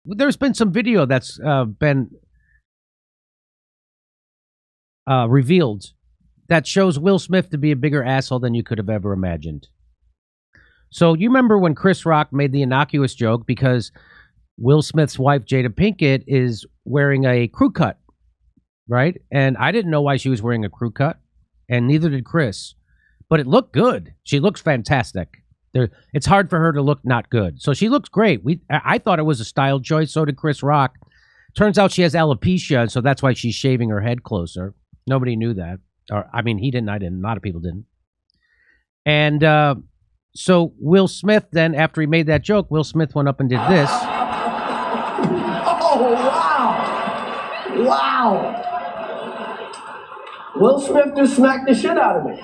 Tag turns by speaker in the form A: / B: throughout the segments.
A: there's been some video that's been revealed that shows Will Smith to be a bigger asshole than you could have ever imagined. So you remember when Chris Rock made the innocuous joke because Will Smith's wife, Jada Pinkett, is wearing a crew cut, right? And I didn't know why she was wearing a crew cut, and neither did Chris. But it looked good. She looks fantastic. It's hard for her to look not good. So she looks great. I thought it was a style choice. So did Chris Rock. Turns out she has alopecia, and so that's why she's shaving her head closer. Nobody knew that. Or I mean, he didn't. I didn't. A lot of people didn't. And so Will Smith then, after he made that joke, Will Smith went up and did this.
B: Oh, wow. Wow. Will Smith just smacked the shit out of me.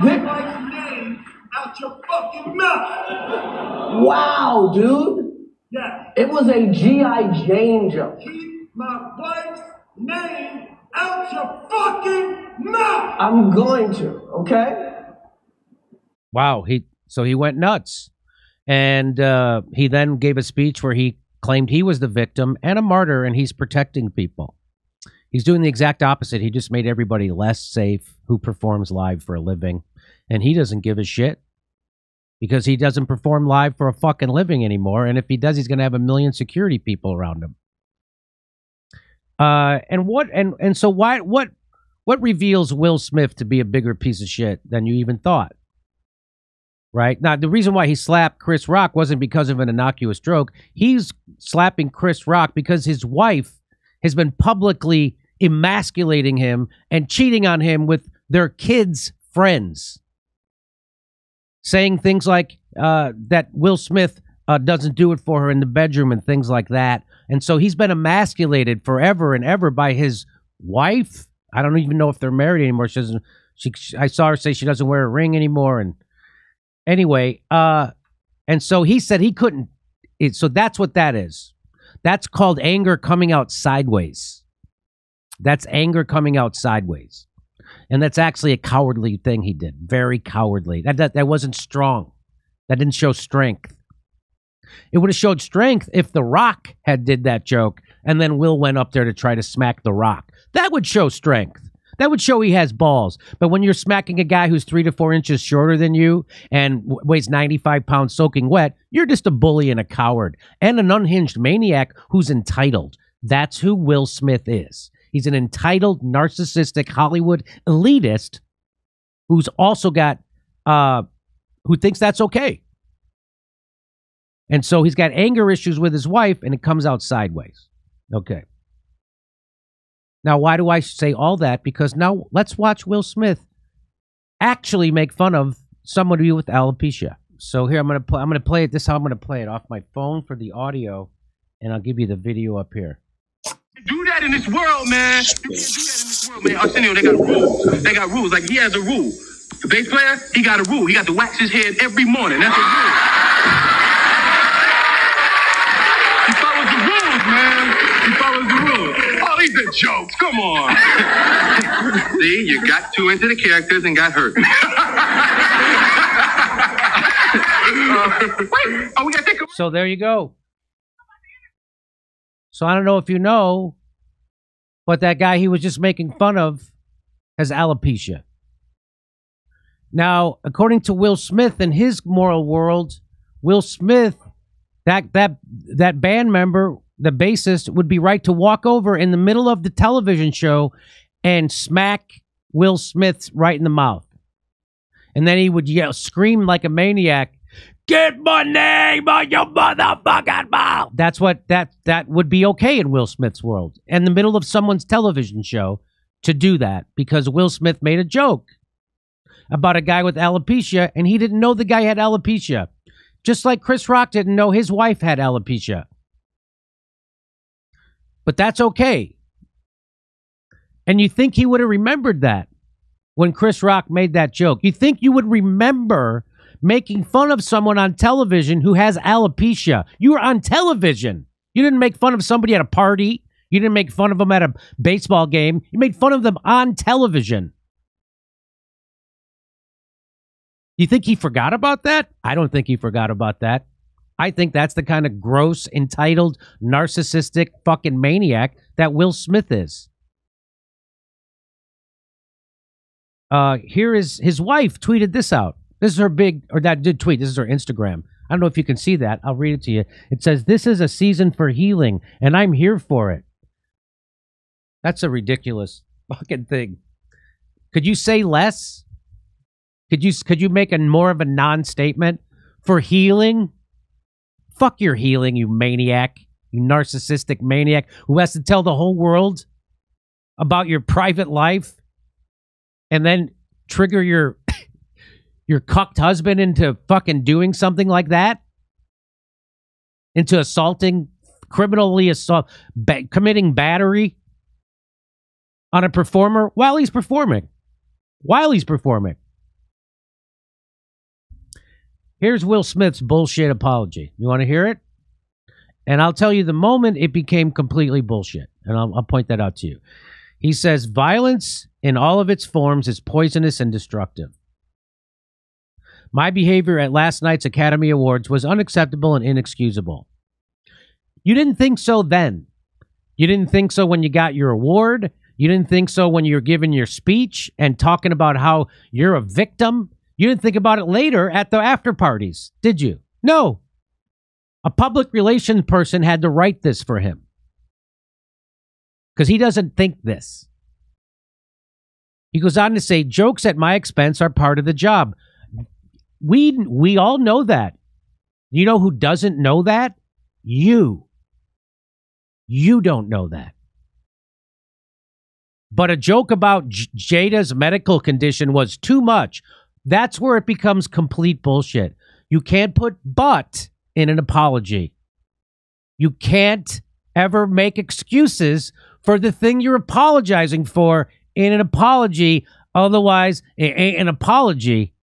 C: Get my name out your fucking mouth.
B: Wow, dude.
C: Yeah.
B: It was a G.I. Jane joke.
C: Keep my wife's name out your fucking mouth.
B: I'm going to, okay?
A: Wow. So he went nuts. And he then gave a speech where he claimed he was the victim and a martyr, and he's protecting people. He's doing the exact opposite. He just made everybody less safe who performs live for a living. And he doesn't give a shit because he doesn't perform live for a fucking living anymore. And if he does, he's going to have 1 million security people around him. So what reveals Will Smith to be a bigger piece of shit than you even thought? Right? Now, the reason why he slapped Chris Rock wasn't because of an innocuous joke. He's slapping Chris Rock because his wife has been publicly emasculating him and cheating on him with their kids' friends. Saying things like that Will Smith doesn't do it for her in the bedroom and things like that. And so he's been emasculated forever and ever by his wife. I don't even know if they're married anymore. I saw her say she doesn't wear a ring anymore. And anyway, and so he said he couldn't. So that's what that is. That's called anger coming out sideways. That's anger coming out sideways. And that's actually a cowardly thing he did. Very cowardly. That wasn't strong. That didn't show strength. It would have showed strength if The Rock had did that joke and then Will went up there to try to smack The Rock. That would show strength. That would show he has balls. But when you're smacking a guy who's 3 to 4 inches shorter than you and weighs 95 pounds soaking wet, you're just a bully and a coward and an unhinged maniac who's entitled. That's who Will Smith is. He's an entitled, narcissistic Hollywood elitist who's also got, who thinks that's okay. And so he's got anger issues with his wife and it comes out sideways. Okay. Now, why do I say all that? Because now let's watch Will Smith actually make fun of somebody with alopecia. So here I'm going to play it. This is how I'm going to play it off my phone for the audio, and I'll give you the video up here.
D: Do that in this world, man. You can't do that in this world, man. Arsenio, they got rules. They got rules. Like he has a rule. The bass player, he got a rule. He got to wax his head every morning. That's a rule. He follows the rules, man. He follows the rules. Oh, these are jokes. Come on. See, you got too into the characters and got hurt. Wait. Oh, we got to take a...
A: So there you go. So I don't know if you know, but that guy he was just making fun of has alopecia. Now, according to Will Smith in his moral world, Will Smith, that band member, the bassist, would be right to walk over in the middle of the television show and smack Will Smith right in the mouth. And then he would yell, scream like a maniac, "Get my name on your motherfucking mouth." That's what that would be okay in Will Smith's world. In the middle of someone's television show to do that because Will Smith made a joke about a guy with alopecia and he didn't know the guy had alopecia. Just like Chris Rock didn't know his wife had alopecia. But that's okay. And you think he would have remembered that when Chris Rock made that joke? You think you would remember making fun of someone on television who has alopecia? You were on television. You didn't make fun of somebody at a party. You didn't make fun of them at a baseball game. You made fun of them on television. You think he forgot about that? I don't think he forgot about that. I think that's the kind of gross, entitled, narcissistic fucking maniac that Will Smith is. Here is his wife tweeted this out. This is her big, or that did tweet. This is her Instagram. I don't know if you can see that. I'll read it to you. It says, "This is a season for healing, and I'm here for it." That's a ridiculous fucking thing. Could you say less? Could you make a more of a non-statement for healing? Fuck your healing, you maniac, you narcissistic maniac who has to tell the whole world about your private life and then trigger your your cucked husband into fucking doing something like that, into assaulting, criminally committing battery on a performer while he's performing. Here's Will Smith's bullshit apology. You want to hear it? And I'll tell you the moment it became completely bullshit. And I'll point that out to you. He says, "Violence in all of its forms is poisonous and destructive. My behavior at last night's Academy Awards was unacceptable and inexcusable." You didn't think so then. You didn't think so when you got your award. You didn't think so when you were giving your speech and talking about how you're a victim. You didn't think about it later at the after parties, did you? No. A public relations person had to write this for him because he doesn't think this. He goes on to say, "Jokes at my expense are part of the job." We all know that. You know who doesn't know that? You. You don't know that. But a joke about Jada's medical condition was too much. That's where it becomes complete bullshit. You can't put "but" in an apology. You can't ever make excuses for the thing you're apologizing for in an apology. Otherwise, it ain't an apology.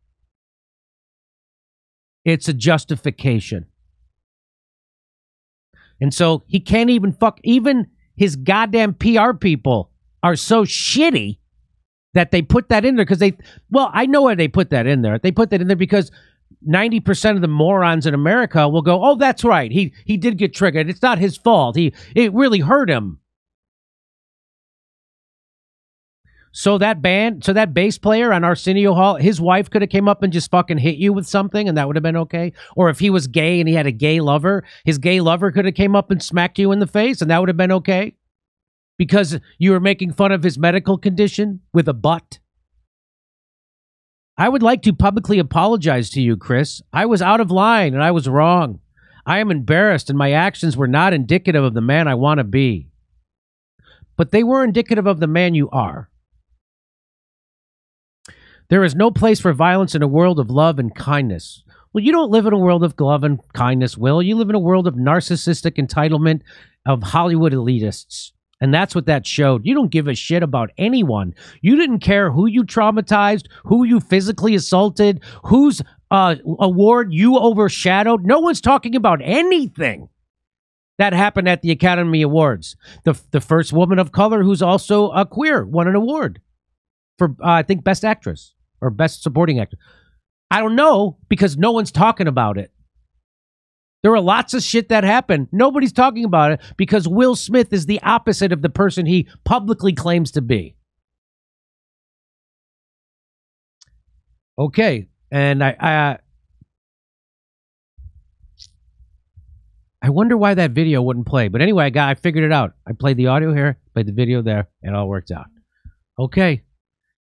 A: It's a justification. And so he can't even even his goddamn PR people are so shitty that they put that in there because I know why they put that in there. They put that in there because 90% of the morons in America will go, "Oh, that's right. He did get triggered. It's not his fault. It really hurt him." So that bass player on Arsenio Hall, his wife could have came up and just fucking hit you with something and that would have been okay. Or if he was gay and he had a gay lover, his gay lover could have came up and smacked you in the face and that would have been okay. Because you were making fun of his medical condition with a "but." I would like to publicly apologize to you, Chris. I was out of line and I was wrong. I am embarrassed and my actions were not indicative of the man I want to be. But they were indicative of the man you are. There is no place for violence in a world of love and kindness. Well, you don't live in a world of love and kindness, Will. You live in a world of narcissistic entitlement of Hollywood elitists. And that's what that showed. You don't give a shit about anyone. You didn't care who you traumatized, who you physically assaulted, whose award you overshadowed. No one's talking about anything that happened at the Academy Awards. The first woman of color who's also a queer won an award for, I think, Best Actress or Best Supporting Actor. I don't know because no one's talking about it. There are lots of shit that happened. Nobody's talking about it because Will Smith is the opposite of the person he publicly claims to be. Okay, and I wonder why that video wouldn't play. But anyway, I figured it out. I played the audio here, played the video there, and it all worked out. Okay.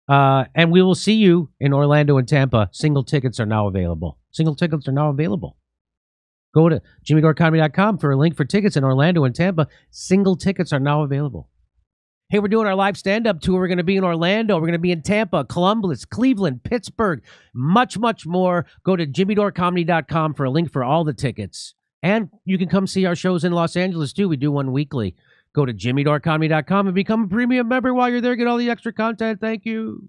A: And we will see you in Orlando and Tampa. Single tickets are now available. Go to JimmyDoreComedy.com for a link for tickets in Orlando and Tampa. Single tickets are now available. Hey, we're doing our live stand-up tour. We're going to be in Orlando. We're going to be in Tampa, Columbus, Cleveland, Pittsburgh, much, much more. Go to JimmyDoreComedy.com for a link for all the tickets. And you can come see our shows in Los Angeles, too. We do one weekly. Go to JimmyDoreComedy.com and become a premium member while you're there. Get all the extra content. Thank you.